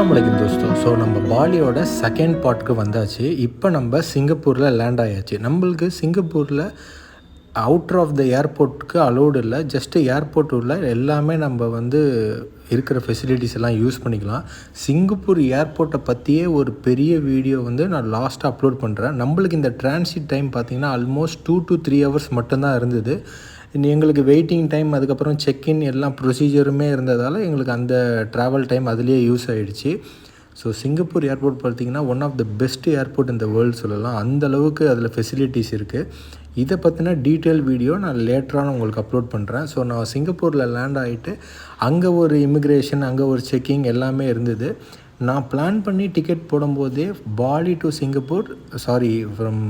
அஸ்ஸலாமு அலைக்கும் தோஸ்தோ. ஸோ நம்ம பாலியோட செகண்ட் பார்ட்டுக்கு வந்தாச்சு. இப்போ நம்ம சிங்கப்பூரில் லேண்ட் ஆயாச்சு. நம்மளுக்கு சிங்கப்பூரில் அவுட்டர் ஆஃப் த ஏர்போர்ட்டுக்கு அலோடு இல்லை. ஜஸ்ட்டு ஏர்போர்ட் உள்ள எல்லாமே நம்ம இருக்கிற ஃபெசிலிட்டிஸ் எல்லாம் யூஸ் பண்ணிக்கலாம். சிங்கப்பூர் ஏர்போர்ட்டை பற்றியே ஒரு பெரிய வீடியோ நான் லாஸ்ட்டாக அப்லோட் பண்ணுறேன். நம்மளுக்கு இந்த டிரான்சிட் டைம் பார்த்திங்கன்னா ஆல்மோஸ்ட் 2 to 3 hours மட்டும்தான் இருந்தது. எங்களுக்கு வெயிட்டிங் டைம், அதுக்கப்புறம் செக்இன் எல்லாம் ப்ரொசீஜருமே இருந்ததால் எங்களுக்கு அந்த ட்ராவல் டைம் அதுலேயே யூஸ் ஆகிடுச்சு. ஸோ சிங்கப்பூர் ஏர்போர்ட் பார்த்திங்கன்னா one of the best airport இந்த வேர்ல்டு சொல்லலாம். அந்தளவுக்கு அதில் ஃபெசிலிட்டிஸ் இருக்குது. இதை பற்றின டீட்டெயில் வீடியோ நான் லேட்டரான உங்களுக்கு அப்லோட் பண்ணுறேன். ஸோ நான் சிங்கப்பூரில் லேண்ட் ஆகிட்டு அங்கே ஒரு இமிக்ரேஷன், அங்கே ஒரு செக்கிங் எல்லாமே இருந்தது. நான் பிளான் பண்ணி டிக்கெட் போடும்போதே Bali to Singapore, from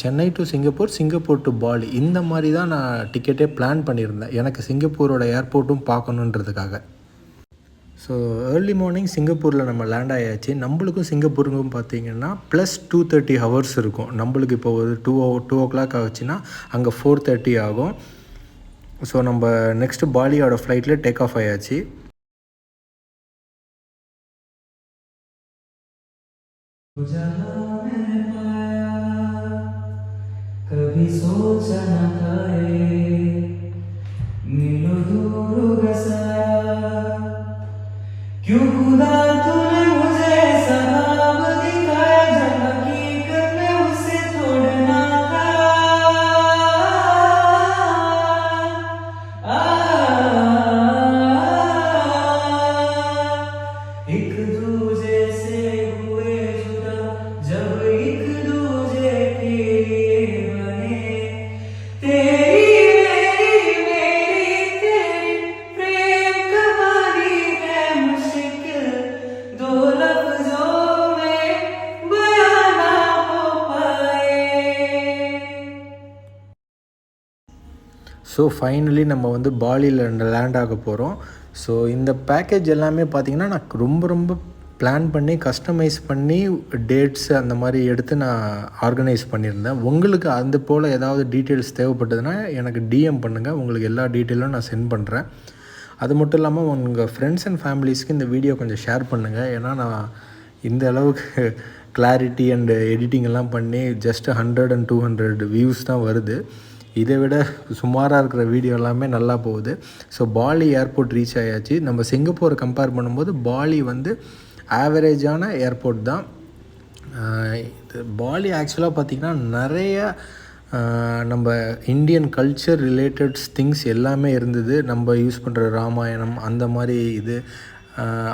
Chennai to Singapore, Singapore to Bali, இந்த மாதிரி தான் நான் டிக்கெட்டே பிளான் பண்ணியிருந்தேன். எனக்கு சிங்கப்பூரோட ஏர்போர்ட்டும் பார்க்கணுன்றதுக்காக. ஸோ ஏர்லி மார்னிங் சிங்கப்பூரில் நம்ம லேண்ட் ஆயாச்சு. நம்மளுக்கும் சிங்கப்பூருக்கும் பார்த்திங்கன்னா ப்ளஸ் 230 hours இருக்கும். நம்மளுக்கு இப்போ ஒரு 2 o'clock ஆச்சுன்னா அங்கே 4:30 ஆகும். ஸோ நம்ம நெக்ஸ்ட்டு பாலியோட ஃப்ளைட்டில் டேக் ஆஃப் ஆயாச்சு. कभी सोचा न था नीलो दूर गसाया क्यों खुदा तूने मुझे सहाब दिखाया जब हकीकत में उसे तोड़ना था. एक दूजे से हुए जुदा जब एक दूजे के लिए बने तेरी मेरी मेरी तेरी प्रेम कहानी है मुश्किल दो लफ्जों में बयां ना हो पाए. ஸோ ஃபைனலி நம்ம பாலியில் லேண்ட் ஆக போகிறோம். ஸோ இந்த பேக்கேஜ் எல்லாமே பார்த்திங்கன்னா நான் ரொம்ப பிளான் பண்ணி கஸ்டமைஸ் பண்ணி டேட்ஸ் அந்த மாதிரி எடுத்து நான் ஆர்கனைஸ் பண்ணியிருந்தேன். உங்களுக்கு அந்த போல் ஏதாவது டீட்டெயில்ஸ் தேவைப்பட்டதுன்னா எனக்கு டிஎம் பண்ணுங்கள். உங்களுக்கு எல்லா டீட்டெயிலும் நான் சென்ட் பண்ணுறேன். அது மட்டும் இல்லாமல் உங்கள் ஃப்ரெண்ட்ஸ் அண்ட் ஃபேமிலிஸ்க்கு இந்த வீடியோ கொஞ்சம் ஷேர் பண்ணுங்கள். ஏன்னா நான் இந்த அளவுக்கு கிளாரிட்டி அண்டு எடிட்டிங் எல்லாம் பண்ணி ஜஸ்ட் 100 and 200 வியூஸ் தான் வருது. இதை விட சுமாராக இருக்கிற வீடியோ எல்லாமே நல்லா போகுது. ஸோ பாலி ஏர்போர்ட் ரீச் ஆயாச்சு. நம்ம சிங்கப்பூரை கம்பேர் பண்ணும்போது பாலி ஆவரேஜான ஏர்போர்ட் தான். இது பாலி ஆக்சுவலாக பார்த்திங்கன்னா நிறைய நம்ம இந்தியன் கல்ச்சர் ரிலேட்டட் திங்ஸ் எல்லாமே இருந்தது. நம்ம யூஸ் பண்ணுற ராமாயணம் அந்த மாதிரி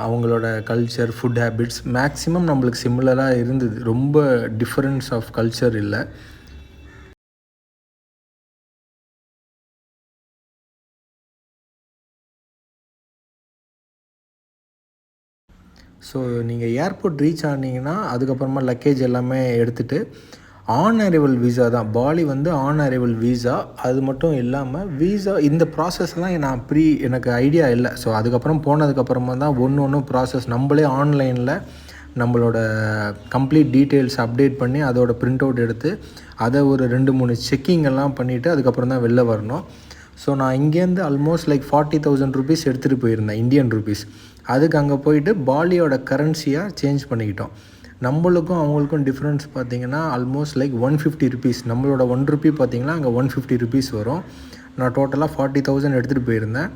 அவங்களோட கல்ச்சர், ஃபுட் ஹேபிட்ஸ் மேக்ஸிமம் நம்மளுக்கு சிமிலராக இருந்தது. ரொம்ப டிஃப்ரென்ஸ் ஆஃப் கல்ச்சர் இல்லை. ஸோ நீங்கள் ஏர்போர்ட் ரீச் ஆனீங்கன்னா அதுக்கப்புறமா லக்கேஜ் எல்லாமே எடுத்துகிட்டு ஆன் அரைவல் வீசா தான். Bali on arrival visa. அது மட்டும் இல்லாமல் வீசா இந்த ப்ராசஸ்லாம் நான் எனக்கு ஐடியா இல்லை. ஸோ அதுக்கப்புறம் போனதுக்கப்புறமா தான் ஒன்று ப்ராசஸ் நம்மளே ஆன்லைனில் நம்மளோட கம்ப்ளீட் டீட்டெயில்ஸ் அப்டேட் பண்ணி அதோட பிரிண்ட் அவுட் எடுத்து அதை ஒரு 2-3 செக்கிங் எல்லாம் பண்ணிவிட்டு அதுக்கப்புறம் தான் வெளில வரணும். ஸோ நான் இங்கேருந்து ஆல்மோஸ்ட் லைக் 40,000 rupees எடுத்துகிட்டு போயிருந்தேன், இந்தியன் ருபீஸ். அதுக்கு அங்கே போயிட்டு பாலியோட கரன்சியாக சேஞ்ச் பண்ணிக்கிட்டோம். நம்மளுக்கும் அவங்களுக்கும் டிஃப்ரென்ஸ் பார்த்திங்கன்னா ஆல்மோஸ்ட் லைக் 150 rupees. நம்மளோட 1 rupee பார்த்திங்கன்னா அங்கே 150 rupees வரும். நான் டோட்டலாக 40,000 எடுத்துகிட்டு போயிருந்தேன்.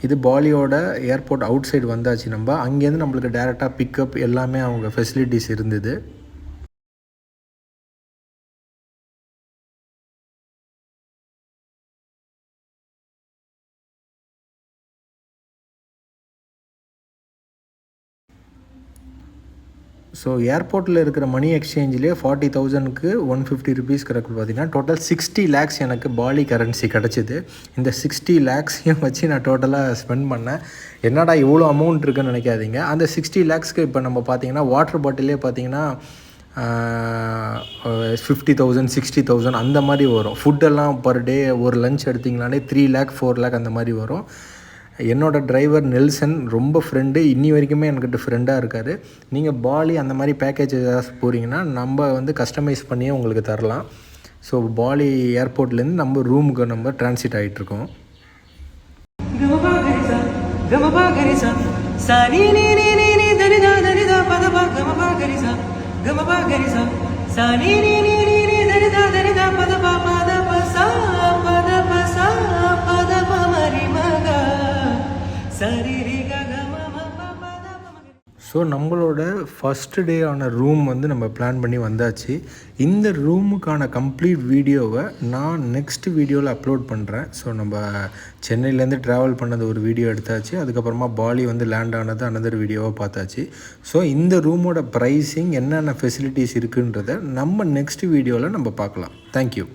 இது பாலியோட ஏர்போர்ட் அவுட் சைடு வந்தாச்சு. அங்கேருந்து நம்மளுக்கு டேரெக்டாக பிக்கப் எல்லாமே அவங்க ஃபெசிலிட்டிஸ் இருந்தது. ஸோ ஏர்போர்ட்டில் இருக்கிற மணி எக்ஸ்சேஞ்சிலே 40,000க்கு 150 rupees கரெக்ட் பார்த்திங்கன்னா டோட்டல் 60 lakhs எனக்கு பாலி கரன்சி கிடச்சிது. இந்த 60 lakhsையும் வச்சு நான் டோட்டலாக ஸ்பெண்ட் பண்ணேன். என்னடா இவ்வளோ அமௌண்ட் இருக்குன்னு நினைக்காதீங்க. அந்த 60 lakhsக்கு இப்போ நம்ம பார்த்திங்கன்னா வாட்டர் பாட்டிலே பார்த்திங்கன்னா 50,000 60,000 அந்த மாதிரி வரும். ஃபுட்டெல்லாம் பர் டே ஒரு லஞ்ச் எடுத்திங்கனாலே 3 lakh 4 lakh அந்த மாதிரி வரும். என்னோடய டிரைவர் நெல்சன் ரொம்ப ஃப்ரெண்டு, இன்னி வரைக்குமே என்கிட்ட ஃப்ரெண்டாக இருக்கார். நீங்கள் பாலி அந்த மாதிரி பேக்கேஜ் ஏதாவது போகிறீங்கன்னா நம்ம கஸ்டமைஸ் பண்ணியே உங்களுக்கு தரலாம். ஸோ பாலி ஏர்போர்ட்லேருந்து நம்ம ரூமுக்கு transit ஆகிட்ருக்கோம். Gama pa gari sa, sa ni ni ni ni ni da da da. கமபா கரிசா கமபா கரிசா சா நீ நீ நீ நீ நீ தரிதா தரிதா பத பா பத பசா பத பசா பத பமரி மகா சரி ரி க க ம ம ப பத பமரி. ஸோ நம்மளோட ஃபஸ்ட்டு டே ஆன ரூம் வந்து நம்ம பிளான் பண்ணி வந்தாச்சு. இந்த ரூமுக்கான கம்ப்ளீட் வீடியோவை நான் நெக்ஸ்ட் வீடியோவில் அப்லோட் பண்ணுறேன். ஸோ நம்ம சென்னையிலேருந்து ட்ராவல் பண்ணது ஒரு வீடியோ எடுத்தாச்சு. அதுக்கப்புறமா பாலி வந்து லேண்ட் ஆனது அனதர் வீடியோவை பார்த்தாச்சு. ஸோ இந்த ரூமோட ப்ரைஸிங் என்னென்ன ஃபெசிலிட்டிஸ் இருக்குன்றதை நம்ம நெக்ஸ்ட் வீடியோவில் நம்ம பார்க்கலாம். தேங்க்யூ.